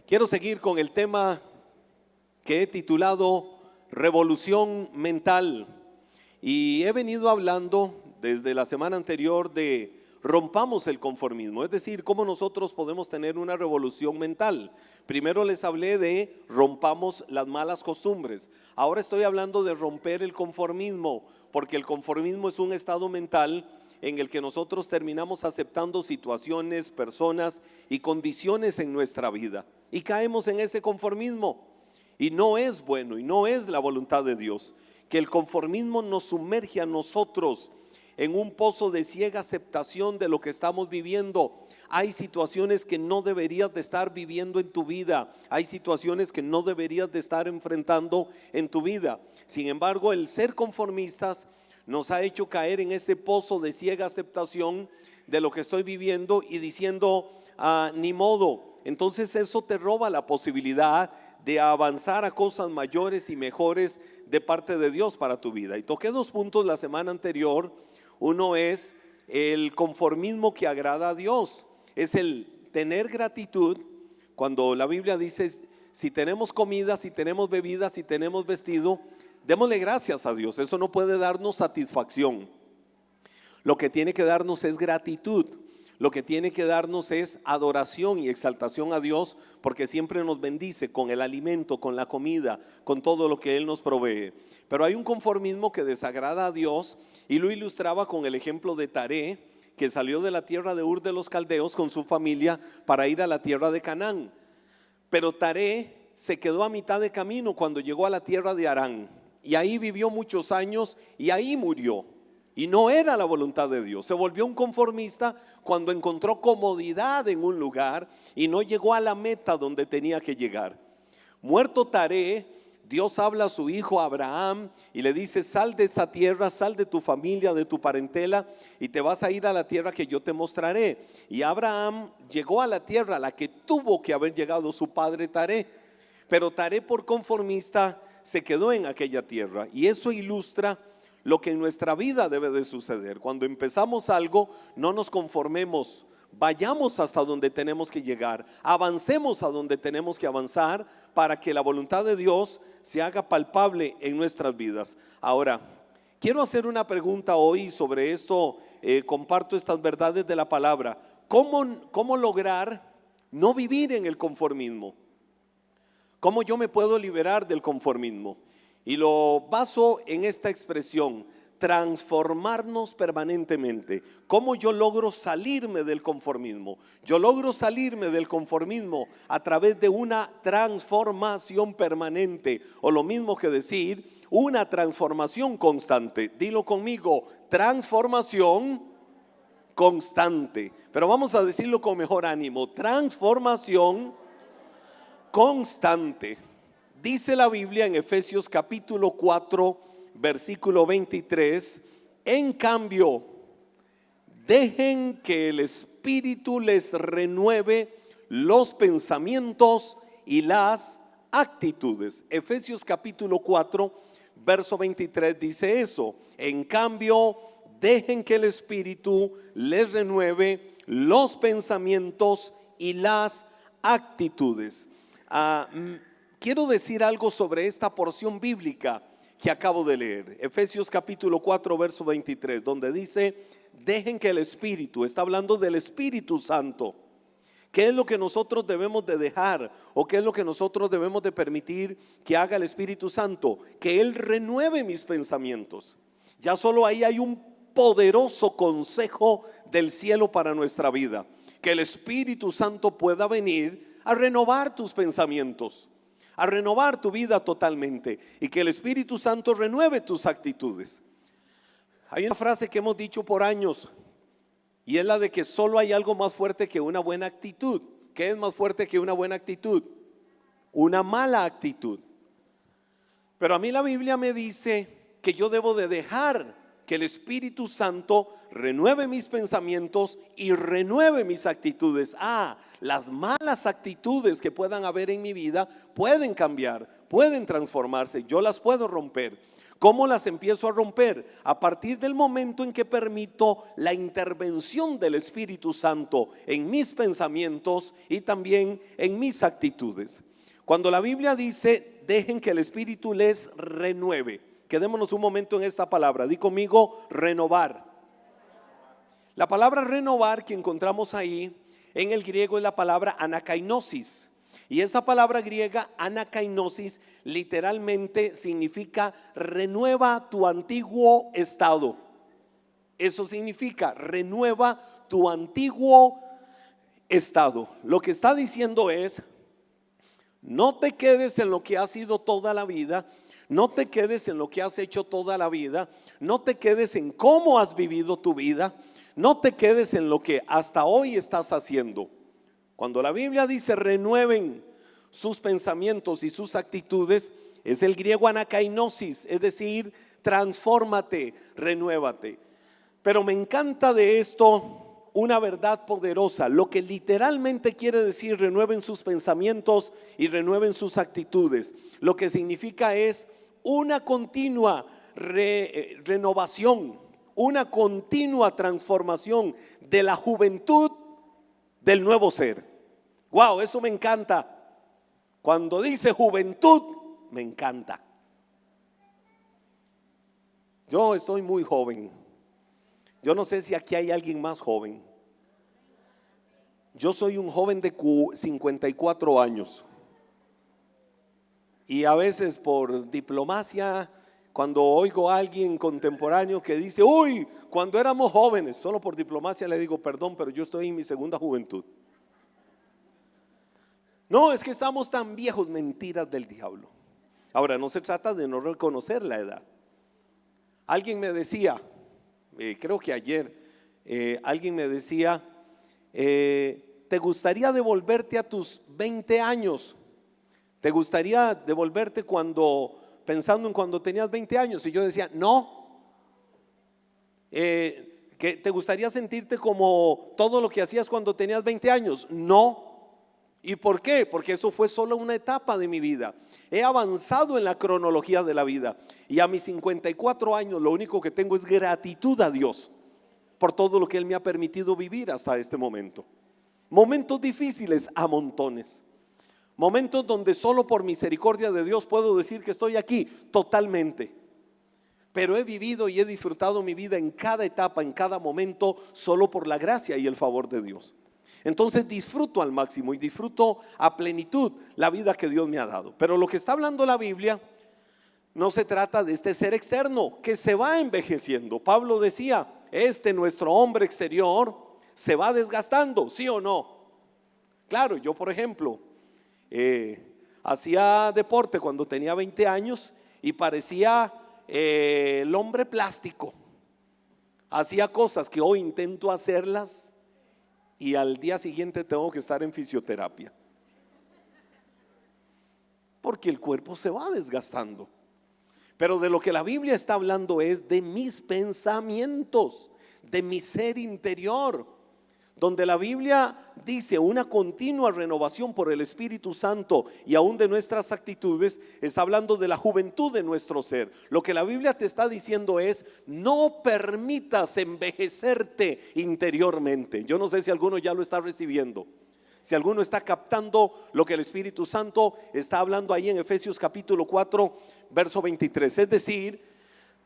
Quiero seguir con el tema que he titulado Revolución Mental, y he venido hablando desde la semana anterior de rompamos el conformismo, es decir, cómo nosotros podemos tener una revolución mental. Primero les hablé de rompamos las malas costumbres, ahora estoy hablando de romper el conformismo, porque el conformismo es un estado mental en el que nosotros terminamos aceptando situaciones, personas y condiciones en nuestra vida y caemos en ese conformismo, y no es bueno y no es la voluntad de Dios que el conformismo nos sumerge a nosotros en un pozo de ciega aceptación de lo que estamos viviendo. Hay situaciones que no deberías de estar viviendo en tu vida, hay situaciones que no deberías de estar enfrentando en tu vida. Sin embargo, el ser conformistas nos ha hecho caer en ese pozo de ciega aceptación de lo que estoy viviendo y diciendo, ni modo. Entonces eso te roba la posibilidad de avanzar a cosas mayores y mejores de parte de Dios para tu vida. Y toqué 2 puntos la semana anterior. Uno es el conformismo que agrada a Dios, es el tener gratitud. Cuando la Biblia dice, si tenemos comida, si tenemos bebida, si tenemos vestido, démosle gracias a Dios. Eso no puede darnos satisfacción. Lo que tiene que darnos es gratitud. Lo que tiene que darnos es adoración y exaltación a Dios, porque siempre nos bendice con el alimento, con la comida, con todo lo que Él nos provee. Pero hay un conformismo que desagrada a Dios, y lo ilustraba con el ejemplo de Taré, que salió de la tierra de Ur de los Caldeos con su familia para ir a la tierra de Canaán. Pero Taré se quedó a mitad de camino cuando llegó a la tierra de Harán, y ahí vivió muchos años y ahí murió. Y no era la voluntad de Dios. Se volvió un conformista cuando encontró comodidad en un lugar y no llegó a la meta donde tenía que llegar. Muerto Taré, Dios habla a su hijo Abraham y le dice, sal de esa tierra, sal de tu familia, de tu parentela, y te vas a ir a la tierra que yo te mostraré. Y Abraham llegó a la tierra a la que tuvo que haber llegado su padre Taré. Pero Taré, por conformista, se quedó en aquella tierra, y eso ilustra lo que en nuestra vida debe de suceder. Cuando empezamos algo, no nos conformemos, vayamos hasta donde tenemos que llegar, avancemos a donde tenemos que avanzar para que la voluntad de Dios se haga palpable en nuestras vidas. Ahora, quiero hacer una pregunta hoy sobre esto. Comparto estas verdades de la palabra. ¿Cómo lograr no vivir en el conformismo? ¿Cómo yo me puedo liberar del conformismo? Y lo baso en esta expresión, transformarnos permanentemente. ¿Cómo yo logro salirme del conformismo? Yo logro salirme del conformismo a través de una transformación permanente, o lo mismo que decir, una transformación constante. Dilo conmigo, transformación constante. Pero vamos a decirlo con mejor ánimo, transformación constante. Dice la Biblia en Efesios capítulo 4, versículo 23, en cambio, dejen que el Espíritu les renueve los pensamientos y las actitudes. Efesios capítulo 4, verso 23 dice eso. En cambio, dejen que el Espíritu les renueve los pensamientos y las actitudes. Quiero decir algo sobre esta porción bíblica que acabo de leer, Efesios capítulo 4, verso 23, donde dice, dejen que el Espíritu, está hablando del Espíritu Santo. ¿Qué es lo que nosotros debemos de dejar, o qué es lo que nosotros debemos de permitir que haga el Espíritu Santo? Que Él renueve mis pensamientos. Ya solo ahí hay un poderoso consejo del cielo para nuestra vida, que el Espíritu Santo pueda venir a renovar tus pensamientos, a renovar tu vida totalmente, y que el Espíritu Santo renueve tus actitudes. Hay una frase que hemos dicho por años, y es la de que solo hay algo más fuerte que una buena actitud. ¿Qué es más fuerte que una buena actitud? Una mala actitud. Pero a mí la Biblia me dice que yo debo de dejar que el Espíritu Santo renueve mis pensamientos y renueve mis actitudes. Las malas actitudes que puedan haber en mi vida pueden cambiar, pueden transformarse, yo las puedo romper. ¿Cómo las empiezo a romper? A partir del momento en que permito la intervención del Espíritu Santo en mis pensamientos y también en mis actitudes. Cuando la Biblia dice, dejen que el Espíritu les renueve. Quedémonos un momento en esta palabra. Di conmigo, renovar. La palabra renovar que encontramos ahí en el griego es la palabra anakainosis. Y esa palabra griega, anakainosis, literalmente significa renueva tu antiguo estado. Eso significa renueva tu antiguo estado. Lo que está diciendo es, no te quedes en lo que has sido toda la vida, no te quedes en lo que has hecho toda la vida, no te quedes en cómo has vivido tu vida, no te quedes en lo que hasta hoy estás haciendo. Cuando la Biblia dice renueven sus pensamientos y sus actitudes, es el griego anakainosis, es decir, transfórmate, renuévate. Pero me encanta de esto una verdad poderosa, lo que literalmente quiere decir renueven sus pensamientos y renueven sus actitudes. Lo que significa es una continua renovación, una continua transformación de la juventud del nuevo ser. Wow, eso me encanta. Cuando dice juventud, me encanta. Yo estoy muy joven. Yo no sé si aquí hay alguien más joven. Yo soy un joven de 54 años. Y a veces por diplomacia, cuando oigo a alguien contemporáneo que dice, uy, cuando éramos jóvenes, solo por diplomacia le digo, perdón, pero yo estoy en mi segunda juventud. No, es que estamos tan viejos, mentiras del diablo. Ahora, no se trata de no reconocer la edad. Alguien me decía, creo que ayer, alguien me decía, ¿te gustaría devolverte a tus 20 años? ¿Te gustaría devolverte pensando en cuando tenías 20 años? Y yo decía, no. ¿Que te gustaría sentirte como todo lo que hacías cuando tenías 20 años? No. ¿Y por qué? Porque eso fue solo una etapa de mi vida. He avanzado en la cronología de la vida y a mis 54 años lo único que tengo es gratitud a Dios por todo lo que Él me ha permitido vivir hasta este momento. Momentos difíciles a montones. Momentos donde solo por misericordia de Dios puedo decir que estoy aquí totalmente. Pero he vivido y he disfrutado mi vida en cada etapa, en cada momento, solo por la gracia y el favor de Dios. Entonces disfruto al máximo y disfruto a plenitud la vida que Dios me ha dado. Pero lo que está hablando la Biblia no se trata de este ser externo que se va envejeciendo. Pablo decía, nuestro hombre exterior se va desgastando, ¿sí o no? Claro, yo por ejemplo hacía deporte cuando tenía 20 años y parecía el hombre plástico. Hacía cosas que hoy intento hacerlas y al día siguiente tengo que estar en fisioterapia, porque el cuerpo se va desgastando. Pero de lo que la Biblia está hablando es de mis pensamientos, de mi ser interior, donde la Biblia dice una continua renovación por el Espíritu Santo y aún de nuestras actitudes. Está hablando de la juventud de nuestro ser. Lo que la Biblia te está diciendo es, no permitas envejecerte interiormente. Yo no sé si alguno ya lo está recibiendo, si alguno está captando lo que el Espíritu Santo está hablando ahí en Efesios capítulo 4 verso 23. Es decir,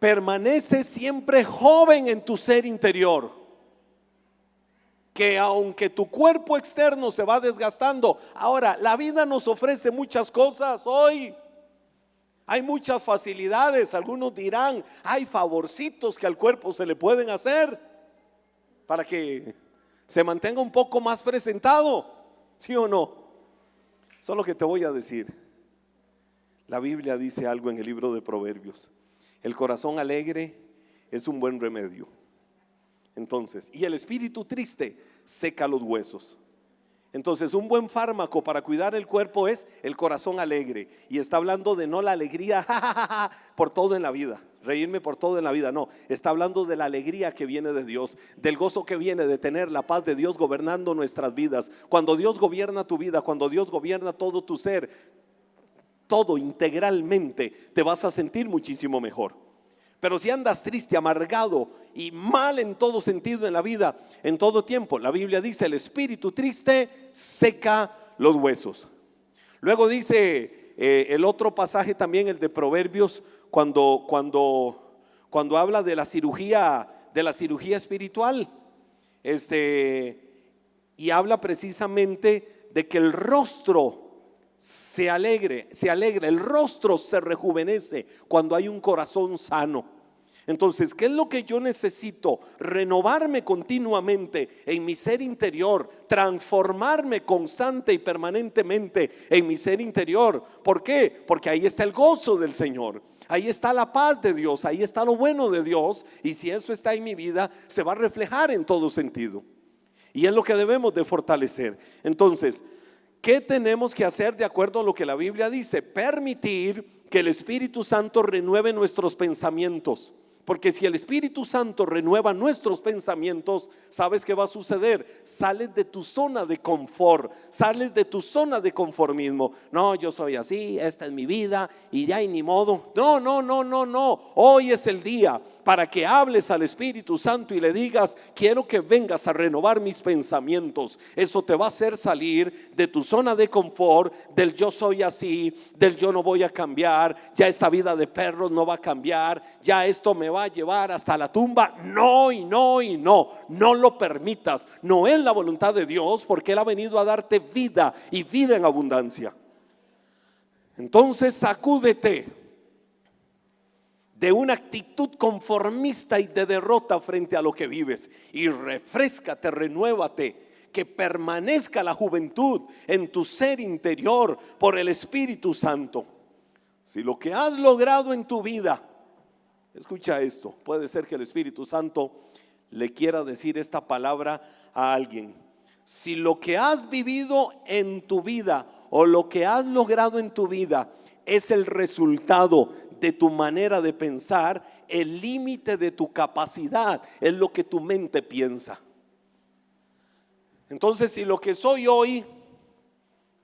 permanece siempre joven en tu ser interior, que aunque tu cuerpo externo se va desgastando. Ahora, la vida nos ofrece muchas cosas hoy. Hay muchas facilidades. Algunos dirán, hay favorcitos que al cuerpo se le pueden hacer para que se mantenga un poco más presentado, ¿sí o no? Eso es lo que te voy a decir. La Biblia dice algo en el libro de Proverbios: el corazón alegre es un buen remedio. Entonces, y el espíritu triste seca los huesos. Entonces, un buen fármaco para cuidar el cuerpo es el corazón alegre. Y está hablando de no la alegría por todo en la vida, reírme por todo en la vida. No, está hablando de la alegría que viene de Dios, del gozo que viene de tener la paz de Dios gobernando nuestras vidas. Cuando Dios gobierna tu vida, cuando Dios gobierna todo tu ser, todo integralmente, te vas a sentir muchísimo mejor. Pero si andas triste, amargado y mal en todo sentido en la vida, en todo tiempo, la Biblia dice: el espíritu triste seca los huesos. Luego dice el otro pasaje también, el de Proverbios, cuando habla de la cirugía espiritual, y habla precisamente de que el rostro se alegre, el rostro se rejuvenece cuando hay un corazón sano. Entonces, ¿qué es lo que yo necesito? Renovarme continuamente en mi ser interior, transformarme constante y permanentemente en mi ser interior. ¿Por qué? Porque ahí está el gozo del Señor, ahí está la paz de Dios, ahí está lo bueno de Dios, y si eso está en mi vida, se va a reflejar en todo sentido. Y es lo que debemos de fortalecer. Entonces, ¿qué tenemos que hacer de acuerdo a lo que la Biblia dice? Permitir que el Espíritu Santo renueve nuestros pensamientos. Porque si el Espíritu Santo renueva nuestros pensamientos, ¿sabes qué va a suceder? Sales de tu zona de confort, sales de tu zona de conformismo. No, yo soy así, esta es mi vida y ya hay ni modo. No. Hoy es el día para que hables al Espíritu Santo y le digas: quiero que vengas a renovar mis pensamientos. Eso te va a hacer salir de tu zona de confort, del yo soy así, del yo no voy a cambiar, ya esta vida de perros no va a cambiar, ya esto me va a llevar hasta la tumba. No lo permitas. No es la voluntad de Dios, porque Él ha venido a darte vida y vida en abundancia. Entonces, sacúdete de una actitud conformista y de derrota frente a lo que vives, y refréscate, renuévate, que permanezca la juventud en tu ser interior por el Espíritu Santo. Si lo que has logrado en tu vida, escucha esto, puede ser que el Espíritu Santo le quiera decir esta palabra a alguien. Si lo que has vivido en tu vida o lo que has logrado en tu vida es el resultado de tu manera de pensar, el límite de tu capacidad es lo que tu mente piensa. Entonces, si lo que soy hoy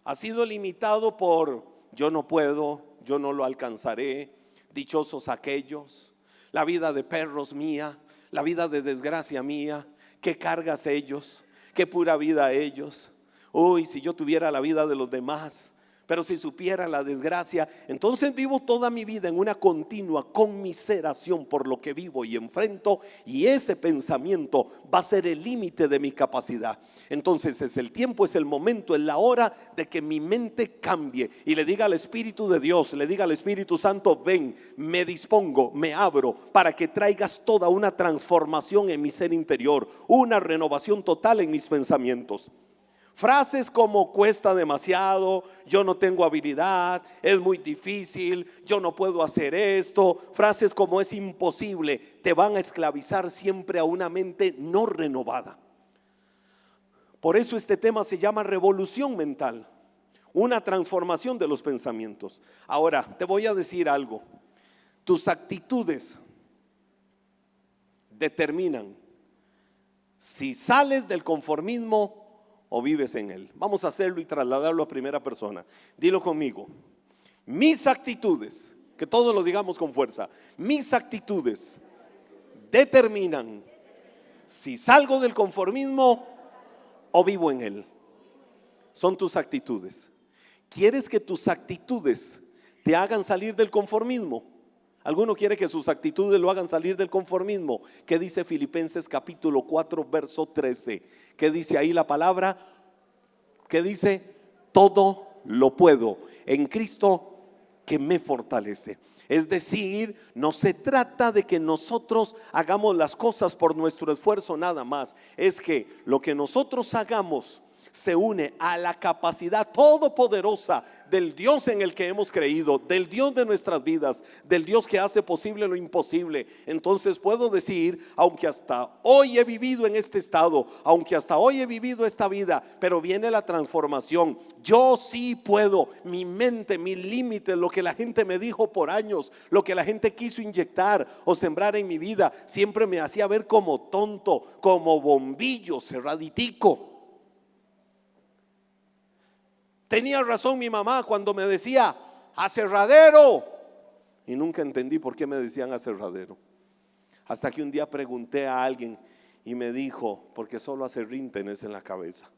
ha sido limitado por yo no puedo, yo no lo alcanzaré, dichosos aquellos, la vida de perros mía, la vida de desgracia mía, qué cargas ellos, qué pura vida ellos. Uy, si yo tuviera la vida de los demás, pero si supiera la desgracia. Entonces vivo toda mi vida en una continua conmiseración por lo que vivo y enfrento, y ese pensamiento va a ser el límite de mi capacidad. Entonces es el tiempo, es el momento, es la hora de que mi mente cambie y le diga al Espíritu de Dios, le diga al Espíritu Santo: ven, me dispongo, me abro para que traigas toda una transformación en mi ser interior, una renovación total en mis pensamientos. Frases como cuesta demasiado, yo no tengo habilidad, es muy difícil, yo no puedo hacer esto, frases como es imposible, te van a esclavizar siempre a una mente no renovada. Por eso este tema se llama revolución mental, una transformación de los pensamientos. Ahora, te voy a decir algo: tus actitudes determinan si sales del conformismo o vives en él. Vamos a hacerlo y trasladarlo a primera persona. Dilo conmigo: mis actitudes, que todos lo digamos con fuerza, mis actitudes determinan si salgo del conformismo o vivo en él. Son tus actitudes. ¿Quieres que tus actitudes te hagan salir del conformismo? ¿Alguno quiere que sus actitudes lo hagan salir del conformismo? ¿Qué dice Filipenses capítulo 4 verso 13? ¿Qué dice ahí la palabra? ¿Qué dice? Todo lo puedo en Cristo que me fortalece. Es decir, no se trata de que nosotros hagamos las cosas por nuestro esfuerzo nada más. Es que lo que nosotros hagamos se une a la capacidad todopoderosa del Dios en el que hemos creído, del Dios de nuestras vidas, del Dios que hace posible lo imposible. Entonces puedo decir: aunque hasta hoy he vivido en este estado, aunque hasta hoy he vivido esta vida, pero viene la transformación. Yo sí puedo. Mi mente, mis límites, lo que la gente me dijo por años, lo que la gente quiso inyectar o sembrar en mi vida, siempre me hacía ver como tonto, como bombillo cerraditico. Tenía razón mi mamá cuando me decía: aserradero, y nunca entendí por qué me decían aserradero. Hasta que un día pregunté a alguien y me dijo, porque solo a Serrín tenés en la cabeza.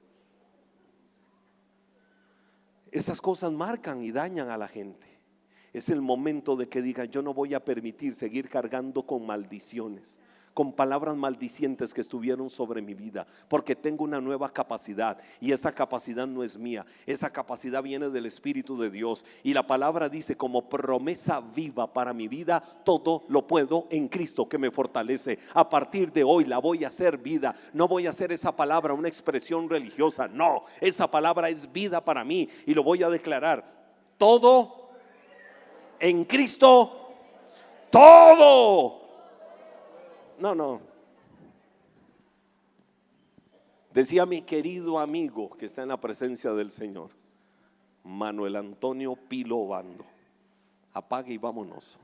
Esas cosas marcan y dañan a la gente. Es el momento de que digan: yo no voy a permitir seguir cargando con maldiciones, con palabras maldicientes que estuvieron sobre mi vida, porque tengo una nueva capacidad, y esa capacidad no es mía, esa capacidad viene del Espíritu de Dios. Y la palabra dice, como promesa viva para mi vida: todo lo puedo en Cristo que me fortalece. A partir de hoy la voy a hacer vida. No voy a hacer esa palabra una expresión religiosa, no, esa palabra es vida para mí, y lo voy a declarar: todo en Cristo, todo. No. Decía mi querido amigo que está en la presencia del Señor, Manuel Antonio Pilo Bando: apague y vámonos.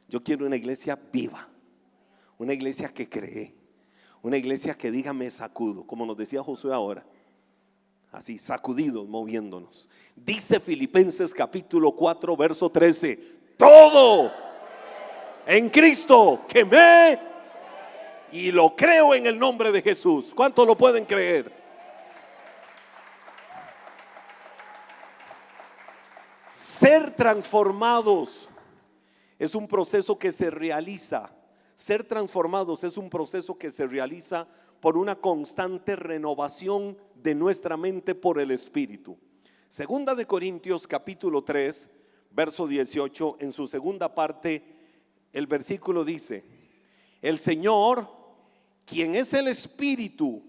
Yo quiero una iglesia viva, una iglesia que cree, una iglesia que diga: me sacudo, como nos decía Josué ahora. Así, sacudidos, moviéndonos. Dice Filipenses capítulo 4 verso 13: todo en Cristo que me, y lo creo en el nombre de Jesús. ¿Cuántos lo pueden creer? Ser transformados es un proceso que se realiza. Ser transformados es un proceso que se realiza por una constante renovación de nuestra mente por el Espíritu. Segunda de Corintios capítulo 3 verso 18, en su segunda parte, el versículo dice: el Señor, quien es el Espíritu,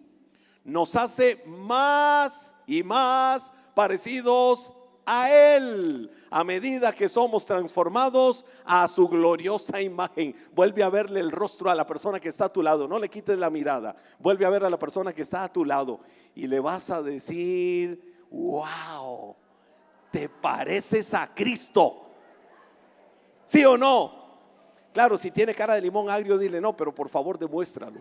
nos hace más y más parecidos a Él, a medida que somos transformados a su gloriosa imagen. Vuelve a verle el rostro a la persona que está a tu lado, no le quites la mirada. Vuelve a ver a la persona que está a tu lado y le vas a decir: wow, te pareces a Cristo. ¿Sí o no? Claro, si tiene cara de limón agrio, dile: no, pero por favor demuéstralo.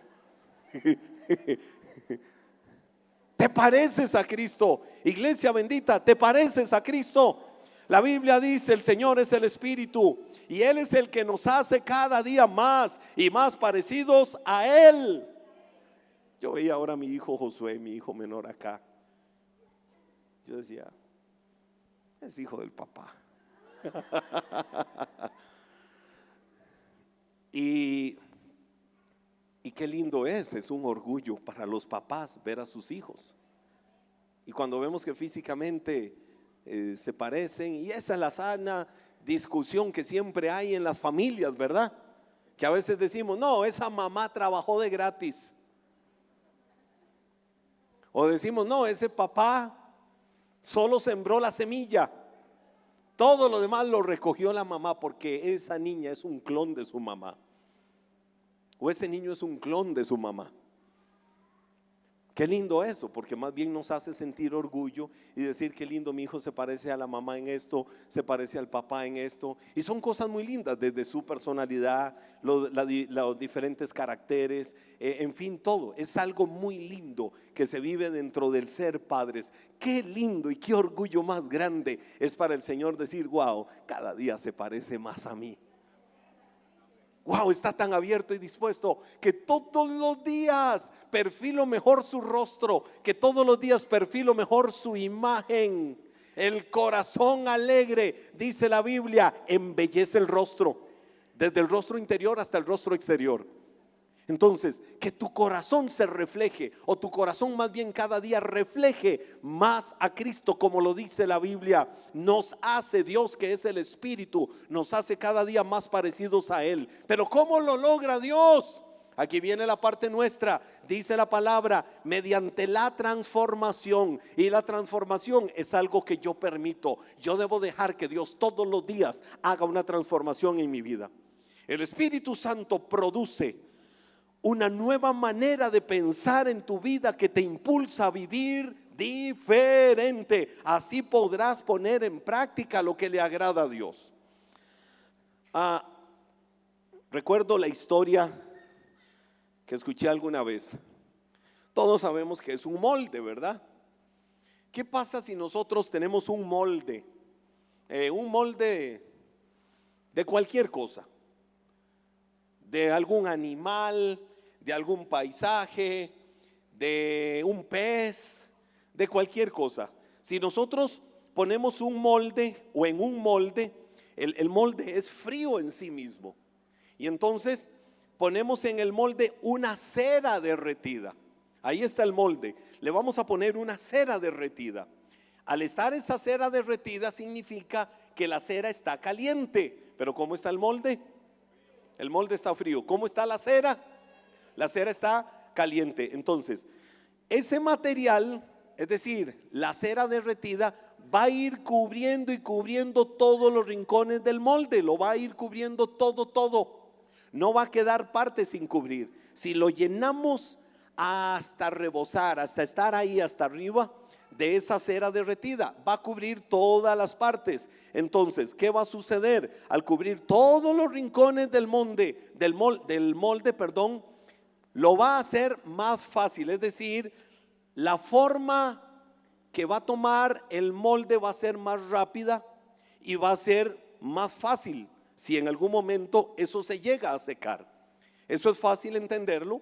Te pareces a Cristo. Iglesia bendita, te pareces a Cristo. La Biblia dice: el Señor es el Espíritu, y Él es el que nos hace cada día más y más parecidos a Él. Yo veía ahora a mi hijo Josué, mi hijo menor acá. Yo decía: es hijo del papá. Y qué lindo es un orgullo para los papás ver a sus hijos. Y cuando vemos que físicamente se parecen, y esa es la sana discusión que siempre hay en las familias, ¿verdad? Que a veces decimos: no, esa mamá trabajó de gratis. O decimos: no, ese papá solo sembró la semilla, todo lo demás lo recogió la mamá, porque esa niña es un clon de su mamá, o ese niño es un clon de su mamá. Qué lindo eso, porque más bien nos hace sentir orgullo y decir: qué lindo, mi hijo se parece a la mamá en esto, se parece al papá en esto. Y son cosas muy lindas, desde su personalidad, los diferentes caracteres, en fin, todo. Es algo muy lindo que se vive dentro del ser padres. Qué lindo y qué orgullo más grande es para el Señor decir: wow, cada día se parece más a mí. Wow, está tan abierto y dispuesto que todos los días perfilo mejor su rostro, que todos los días perfilo mejor su imagen. El corazón alegre, dice la Biblia, embellece el rostro, desde el rostro interior hasta el rostro exterior. Entonces, que tu corazón se refleje, o tu corazón más bien cada día refleje más a Cristo, como lo dice la Biblia. Nos hace Dios, que es el Espíritu, nos hace cada día más parecidos a Él. Pero ¿cómo lo logra Dios? Aquí viene la parte nuestra, dice la palabra: mediante la transformación. Y la transformación es algo que yo permito. Yo debo dejar que Dios todos los días haga una transformación en mi vida. El Espíritu Santo produce una nueva manera de pensar en tu vida que te impulsa a vivir diferente. Así podrás poner en práctica lo que le agrada a Dios. Recuerdo la historia que escuché alguna vez. Todos sabemos que es un molde, ¿verdad? ¿Qué pasa si nosotros tenemos un molde? Un molde de cualquier cosa, de algún animal, de algún paisaje, de un pez, de cualquier cosa. Si nosotros ponemos un molde o en un molde, el molde es frío en sí mismo. Y entonces ponemos en el molde una cera derretida. Ahí está el molde. Le vamos a poner una cera derretida. Al estar esa cera derretida significa que la cera está caliente. Pero ¿cómo está el molde? El molde está frío. ¿Cómo está la cera? La cera está caliente. Entonces, ese material, es decir, la cera derretida, va a ir cubriendo y cubriendo todos los rincones del molde. Lo va a ir cubriendo todo. No va a quedar parte sin cubrir. Si lo llenamos hasta rebosar, hasta estar ahí hasta arriba de esa cera derretida, va a cubrir todas las partes. Entonces, ¿qué va a suceder? Al cubrir todos los rincones del molde, lo va a hacer más fácil. Es decir, la forma que va a tomar el molde va a ser más rápida y va a ser más fácil si en algún momento eso se llega a secar. Eso es fácil entenderlo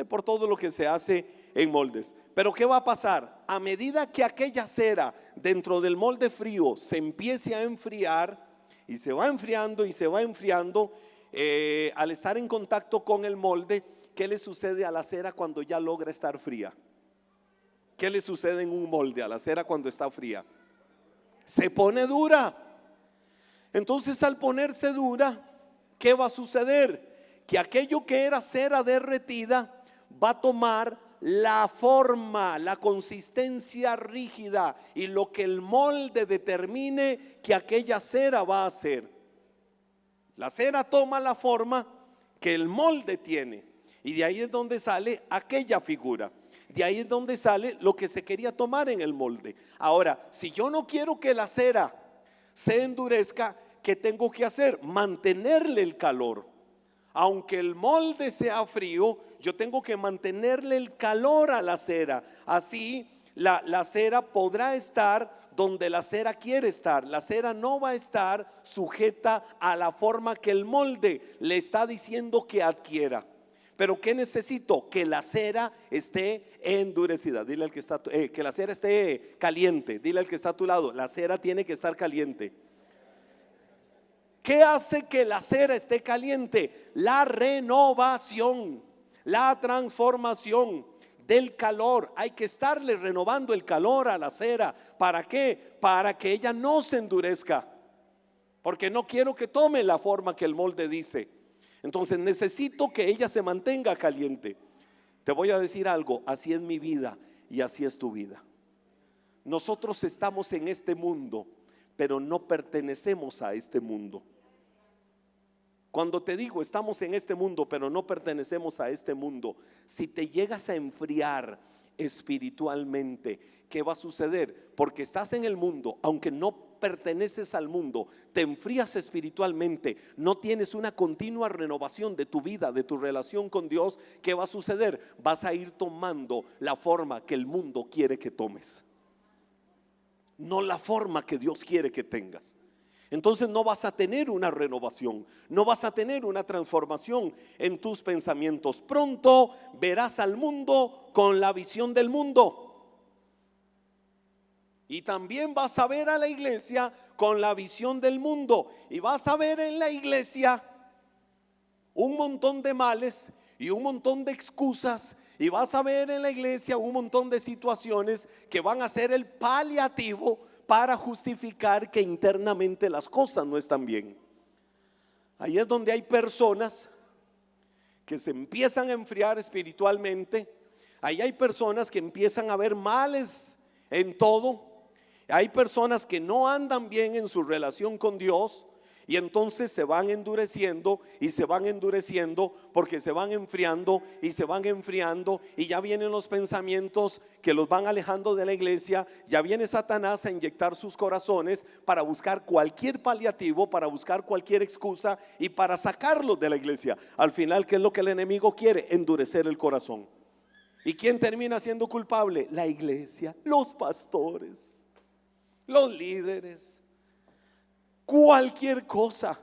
por todo lo que se hace en moldes. Pero ¿qué va a pasar? A medida que aquella cera dentro del molde frío se empiece a enfriar y se va enfriando y se va enfriando, al estar en contacto con el molde, ¿qué le sucede a la cera cuando ya logra estar fría? ¿Qué le sucede en un molde a la cera cuando está fría? Se pone dura. Entonces, al ponerse dura, ¿qué va a suceder? Que aquello que era cera derretida va a tomar la forma, la consistencia rígida y lo que el molde determine que aquella cera va a hacer. La cera toma la forma que el molde tiene y de ahí es donde sale aquella figura. De ahí es donde sale lo que se quería tomar en el molde. Ahora, si yo no quiero que la cera se endurezca, ¿qué tengo que hacer? Mantenerle el calor. Aunque el molde sea frío, yo tengo que mantenerle el calor a la cera. Así la cera podrá estar donde la cera quiere estar. La cera no va a estar sujeta a la forma que el molde le está diciendo que adquiera. Pero ¿qué necesito? Que la cera esté endurecida. Dile al que está, que la cera esté caliente. Dile al que está a tu lado, la cera tiene que estar caliente. ¿Qué hace que la cera esté caliente? La renovación, la transformación del calor. Hay que estarle renovando el calor a la cera. ¿Para qué? Para que ella no se endurezca. Porque no quiero que tome la forma que el molde dice. Entonces necesito que ella se mantenga caliente. Te voy a decir algo, así es mi vida y así es tu vida. Nosotros estamos en este mundo, pero no pertenecemos a este mundo. Cuando te digo estamos en este mundo, pero no pertenecemos a este mundo, si te llegas a enfriar espiritualmente, ¿qué va a suceder? Porque estás en el mundo, aunque no perteneces al mundo, te enfrías espiritualmente, no tienes una continua renovación de tu vida, de tu relación con Dios. ¿Qué va a suceder? Vas a ir tomando la forma que el mundo quiere que tomes, no la forma que Dios quiere que tengas. Entonces no vas a tener una renovación, no vas a tener una transformación en tus pensamientos. Pronto verás al mundo con la visión del mundo. Y también vas a ver a la iglesia con la visión del mundo. Y vas a ver en la iglesia un montón de males y un montón de excusas. Y vas a ver en la iglesia un montón de situaciones que van a ser el paliativo para justificar que internamente las cosas no están bien. Ahí es donde hay personas que se empiezan a enfriar espiritualmente. Ahí hay personas que empiezan a ver males en todo. Hay personas que no andan bien en su relación con Dios y entonces se van endureciendo y se van endureciendo porque se van enfriando y se van enfriando y ya vienen los pensamientos que los van alejando de la iglesia. Ya viene Satanás a inyectar sus corazones para buscar cualquier paliativo, para buscar cualquier excusa y para sacarlos de la iglesia. Al final, ¿qué es lo que el enemigo quiere? Endurecer el corazón. ¿Y quién termina siendo culpable? La iglesia, los pastores, los líderes, cualquier cosa.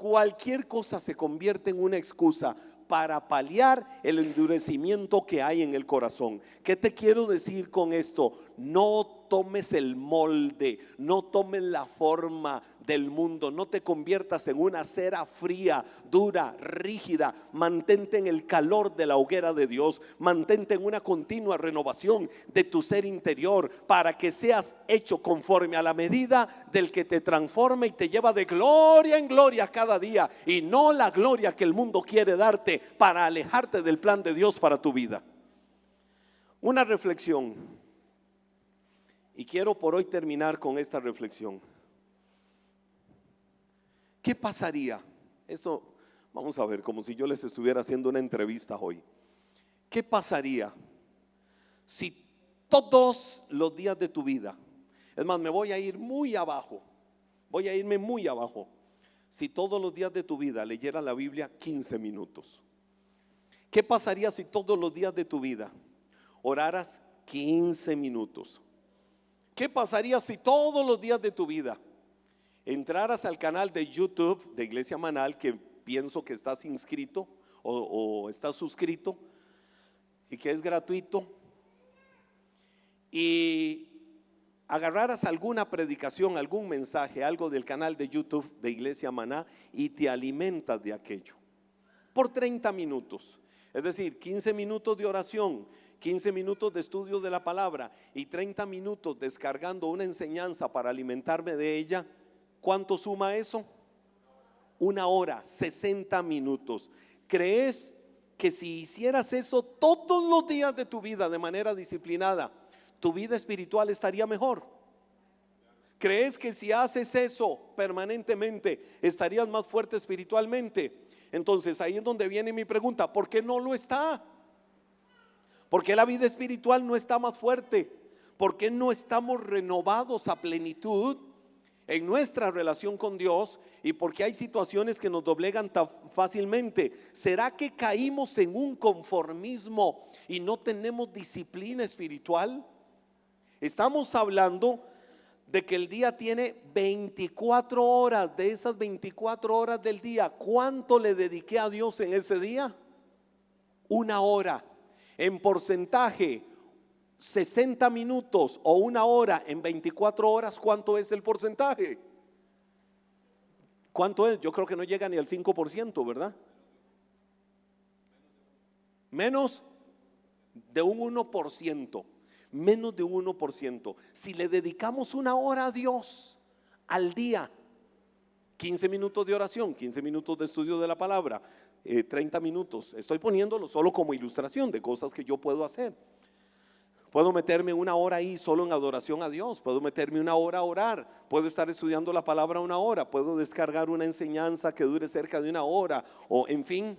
cualquier cosa se convierte en una excusa para paliar el endurecimiento que hay en el corazón. ¿Qué te quiero decir con esto? No tomes el molde, no tomes la forma del mundo, no te conviertas en una cera fría, dura, rígida. Mantente en el calor de la hoguera de Dios, mantente en una continua renovación de tu ser interior, para que seas hecho conforme a la medida del que te transforma y te lleva de gloria en gloria cada día, y no la gloria que el mundo quiere darte para alejarte del plan de Dios para tu vida. Una reflexión. Y quiero por hoy terminar con esta reflexión. ¿Qué pasaría? Esto vamos a ver, como si yo les estuviera haciendo una entrevista hoy. ¿Qué pasaría si todos los días de tu vida, es más, me voy a ir muy abajo, voy a irme muy abajo, si todos los días de tu vida leyeras la Biblia 15 minutos? ¿Qué pasaría si todos los días de tu vida oraras 15 minutos? ¿Qué pasaría si todos los días de tu vida entraras al canal de YouTube de Iglesia Manal, que pienso que estás inscrito o estás suscrito y que es gratuito, y agarraras alguna predicación, algún mensaje, algo del canal de YouTube de Iglesia Maná y te alimentas de aquello por 30 minutos? Es decir, 15 minutos de oración, 15 minutos de estudio de la palabra y 30 minutos descargando una enseñanza para alimentarme de ella. ¿Cuánto suma eso? Una hora, 60 minutos. ¿Crees que si hicieras eso todos los días de tu vida de manera disciplinada, tu vida espiritual estaría mejor? ¿Crees que si haces eso permanentemente estarías más fuerte espiritualmente? Entonces ahí es donde viene mi pregunta: ¿por qué no lo está? ¿Por qué la vida espiritual no está más fuerte? ¿Por qué no estamos renovados a plenitud en nuestra relación con Dios? ¿Y por qué hay situaciones que nos doblegan tan fácilmente? ¿Será que caímos en un conformismo y no tenemos disciplina espiritual? Estamos hablando de que el día tiene 24 horas. De esas 24 horas del día, ¿cuánto le dediqué a Dios en ese día? Una hora. En porcentaje, 60 minutos o una hora en 24 horas, ¿cuánto es el porcentaje? ¿Cuánto es? Yo creo que no llega ni al 5%, ¿verdad? Menos de un 1%. Menos de un 1%. Si le dedicamos una hora a Dios al día, 15 minutos de oración, 15 minutos de estudio de la palabra, 30 minutos, estoy poniéndolo solo como ilustración de cosas que yo puedo hacer. Puedo meterme una hora ahí solo en adoración a Dios, puedo meterme una hora a orar, puedo estar estudiando la palabra una hora, puedo descargar una enseñanza que dure cerca de una hora, o en fin,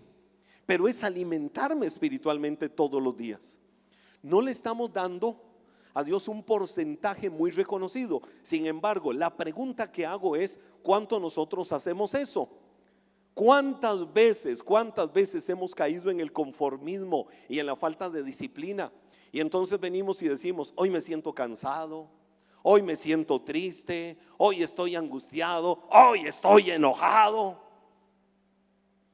pero es alimentarme espiritualmente todos los días. No le estamos dando a Dios un porcentaje muy reconocido. Sin embargo, la pregunta que hago es: ¿cuánto nosotros hacemos eso? ¿Cuántas veces hemos caído en el conformismo y en la falta de disciplina? Y entonces venimos y decimos: hoy me siento cansado, hoy me siento triste, hoy estoy angustiado, hoy estoy enojado.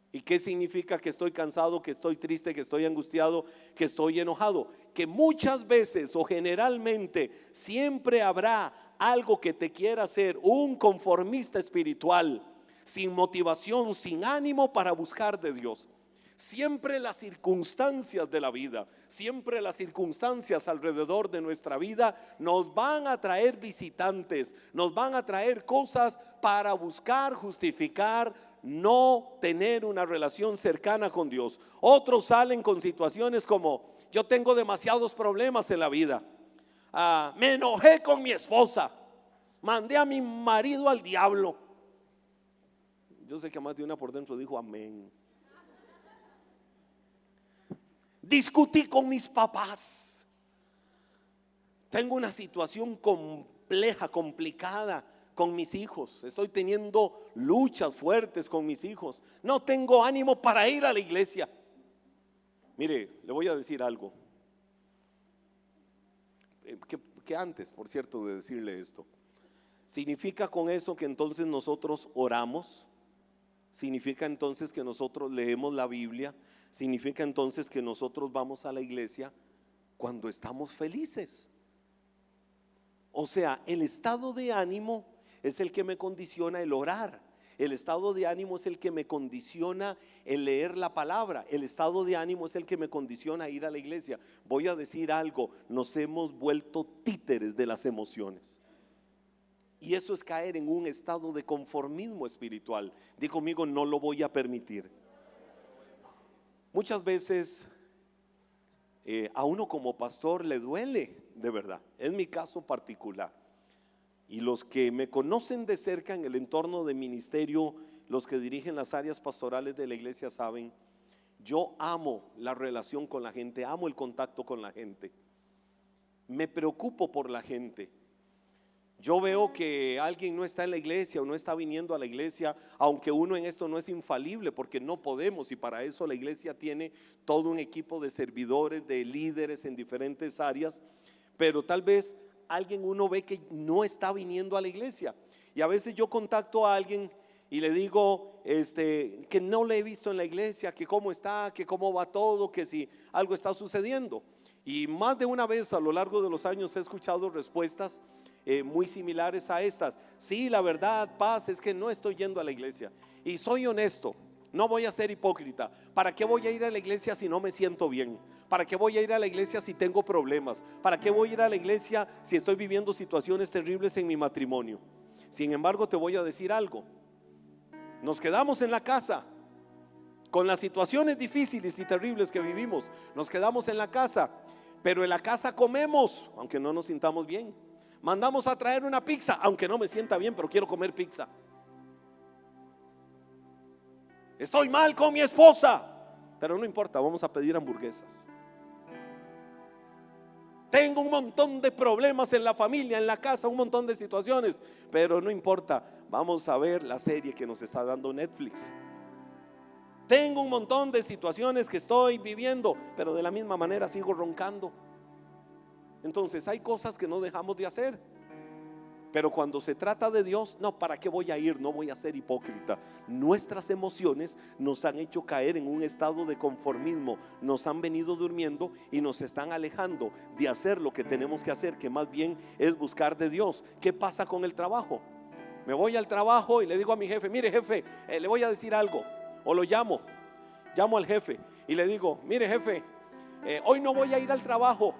¿Y qué significa que estoy cansado, que estoy triste, que estoy angustiado, que estoy enojado? Que muchas veces o generalmente siempre habrá algo que te quiera hacer un conformista espiritual, sin motivación, sin ánimo para buscar de Dios. Siempre las circunstancias de la vida, siempre las circunstancias alrededor de nuestra vida nos van a traer visitantes, nos van a traer cosas para buscar, justificar no tener una relación cercana con Dios. Otros salen con situaciones como: yo tengo demasiados problemas en la vida, me enojé con mi esposa, mandé a mi marido al diablo. Yo sé que más de una por dentro dijo amén. Discutí con mis papás, tengo una situación compleja, complicada con mis hijos, estoy teniendo luchas fuertes con mis hijos, no tengo ánimo para ir a la iglesia. Mire, le voy a decir algo que antes, por cierto, de decirle esto, significa con eso que entonces nosotros oramos significa entonces que nosotros leemos la Biblia, significa entonces que nosotros vamos a la iglesia cuando estamos felices. O sea, el estado de ánimo es el que me condiciona el orar. El estado de ánimo es el que me condiciona el leer la palabra. El estado de ánimo es el que me condiciona ir a la iglesia. Voy a decir algo, nos hemos vuelto títeres de las emociones. Y eso es caer en un estado de conformismo espiritual. Di conmigo, no lo voy a permitir. Muchas veces a uno como pastor le duele, de verdad. Es mi caso particular. Y los que me conocen de cerca en el entorno de ministerio, los que dirigen las áreas pastorales de la iglesia saben, yo amo la relación con la gente, amo el contacto con la gente. Me preocupo por la gente. Yo veo que alguien no está en la iglesia o no está viniendo a la iglesia, aunque uno en esto no es infalible porque no podemos, y para eso la iglesia tiene todo un equipo de servidores, de líderes en diferentes áreas, pero tal vez alguien uno ve que no está viniendo a la iglesia, y a veces yo contacto a alguien y le digo que no le he visto en la iglesia, que cómo está, que cómo va todo, que si algo está sucediendo. Y más de una vez a lo largo de los años he escuchado respuestas muy similares a estas. Sí, la verdad, paz, es que no estoy yendo a la iglesia. Y soy honesto, no voy a ser hipócrita. ¿Para qué voy a ir a la iglesia si no me siento bien? ¿Para qué voy a ir a la iglesia si tengo problemas? ¿Para qué voy a ir a la iglesia si estoy viviendo situaciones terribles en mi matrimonio? Sin embargo, te voy a decir algo. Nos quedamos en la casa con las situaciones difíciles y terribles que vivimos. Nos quedamos en la casa, pero en la casa comemos, aunque no nos sintamos bien. Mandamos a traer una pizza, aunque no me sienta bien, pero quiero comer pizza. Estoy mal con mi esposa, pero no importa, vamos a pedir hamburguesas. Tengo un montón de problemas en la familia, en la casa, un montón de situaciones, pero no importa, vamos a ver la serie que nos está dando Netflix. Tengo un montón de situaciones que estoy viviendo, pero de la misma manera sigo roncando. Entonces hay cosas que no dejamos de hacer. Pero cuando se trata de Dios, no, ¿para qué voy a ir? No voy a ser hipócrita. Nuestras emociones nos han hecho caer en un estado de conformismo, nos han venido durmiendo y nos están alejando de hacer lo que tenemos que hacer, que más bien es buscar de Dios. ¿Qué pasa con el trabajo? Me voy al trabajo y le digo a mi jefe, mire jefe, le voy a decir algo. O lo llamo al jefe y le digo, mire jefe, hoy no voy a ir al trabajo.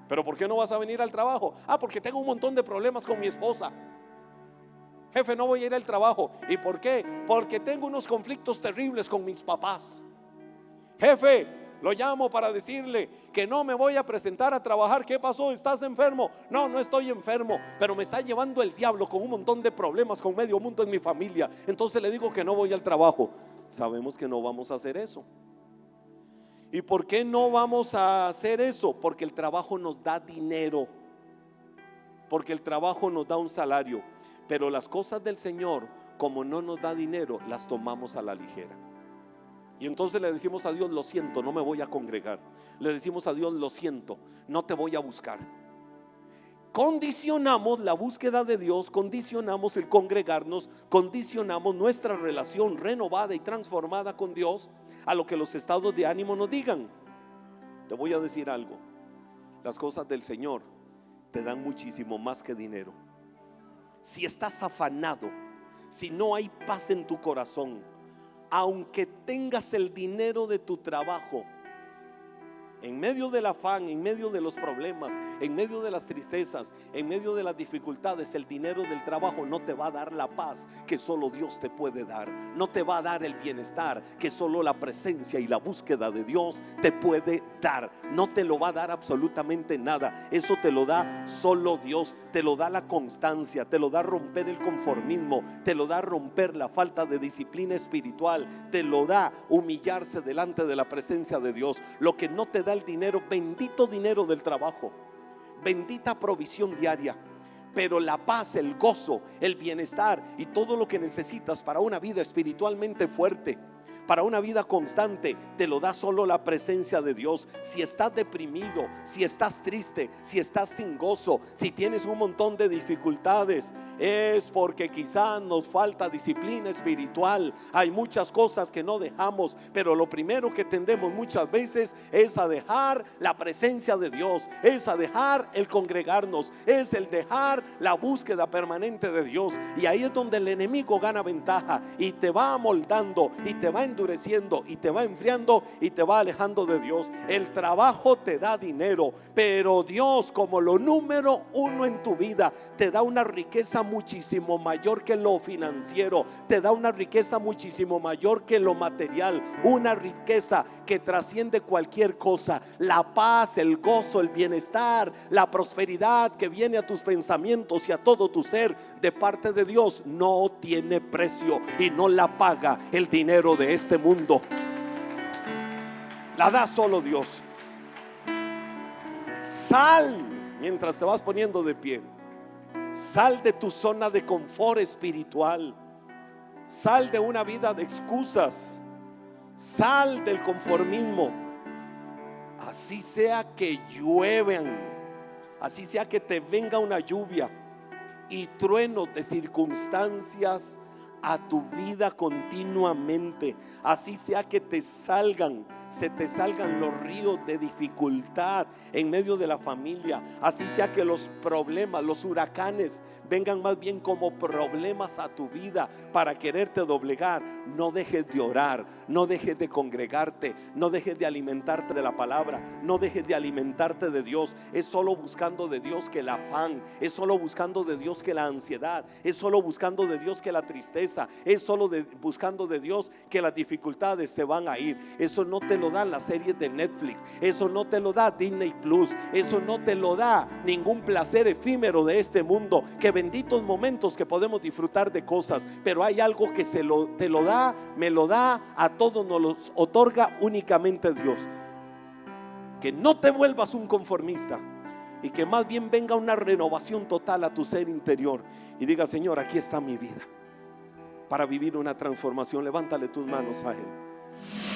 ¿Pero por qué no vas a venir al trabajo? Porque tengo un montón de problemas con mi esposa. Jefe, no voy a ir al trabajo. ¿Y por qué? Porque tengo unos conflictos terribles con mis papás. Jefe, lo llamo para decirle que no me voy a presentar a trabajar. ¿Qué pasó? ¿Estás enfermo? No, no estoy enfermo, pero me está llevando el diablo con un montón de problemas con medio mundo en mi familia. Entonces le digo que no voy al trabajo. Sabemos que no vamos a hacer eso. ¿Y por qué no vamos a hacer eso? Porque el trabajo nos da dinero, porque el trabajo nos da un salario, pero las cosas del Señor, como no nos da dinero, las tomamos a la ligera. Y entonces le decimos a Dios, lo siento, no me voy a congregar. Le decimos a Dios, lo siento, no te voy a buscar. Condicionamos la búsqueda de Dios, condicionamos el congregarnos, condicionamos nuestra relación renovada y transformada con Dios a lo que los estados de ánimo nos digan. Te voy a decir algo, las cosas del Señor te dan muchísimo más que dinero. Si estás afanado, si no hay paz en tu corazón, aunque tengas el dinero de tu trabajo, en medio del afán, en medio de los problemas, en medio de las tristezas, en medio de las dificultades, el dinero del trabajo no te va a dar la paz que solo Dios te puede dar. No te va a dar el bienestar que solo la presencia y la búsqueda de Dios te puede dar. No te lo va a dar absolutamente nada. Eso te lo da solo Dios. Te lo da la constancia, te lo da romper el conformismo, te lo da romper la falta de disciplina espiritual, te lo da humillarse delante de la presencia de Dios. Lo que no te da el dinero, bendito dinero del trabajo, bendita provisión diaria, pero la paz, el gozo, el bienestar y todo lo que necesitas para una vida espiritualmente fuerte, para una vida constante, te lo da solo la presencia de Dios. Si estás deprimido, si estás triste, si estás sin gozo, si tienes un montón de dificultades, es porque quizá nos falta disciplina espiritual. Hay muchas cosas que no dejamos, pero lo primero que tendemos muchas veces es a dejar la presencia de Dios, es a dejar el congregarnos, es el dejar la búsqueda permanente de Dios. Y ahí es donde el enemigo gana ventaja y te va amoldando y te va endureciendo y te va enfriando y te va alejando de Dios. El trabajo te da dinero, pero Dios, como lo número uno en tu vida, te da una riqueza muchísimo mayor que lo financiero, te da una riqueza muchísimo mayor que lo material, una riqueza que trasciende cualquier cosa. La paz, el gozo, el bienestar, la prosperidad que viene a tus pensamientos y a todo tu ser de parte de Dios no tiene precio y no la paga el dinero de este mundo. La da solo Dios. Sal mientras te vas poniendo de pie. Sal de tu zona de confort espiritual. Sal de una vida de excusas. Sal del conformismo. Así sea que lluevan, así sea que te venga una lluvia y truenos de circunstancias a tu vida continuamente, así sea que se te salgan los ríos de dificultad en medio de la familia, así sea que los problemas, los huracanes vengan más bien como problemas a tu vida para quererte doblegar. No dejes de orar, no dejes de congregarte, no dejes de alimentarte de la palabra, no dejes de alimentarte de Dios. Es solo buscando de Dios que el afán, es solo buscando de Dios que la ansiedad, es solo buscando de Dios que la tristeza, es solo buscando de Dios que las dificultades se van a ir. Eso no te lo dan las series de Netflix, eso no te lo da Disney Plus, eso no te lo da ningún placer efímero de este mundo. Que benditos momentos que podemos disfrutar de cosas, pero hay algo que te lo da, me lo da, a todos nos los otorga únicamente Dios. Que no te vuelvas un conformista y que más bien venga una renovación total a tu ser interior y diga: Señor, aquí está mi vida para vivir una transformación. Levántale tus manos a Él.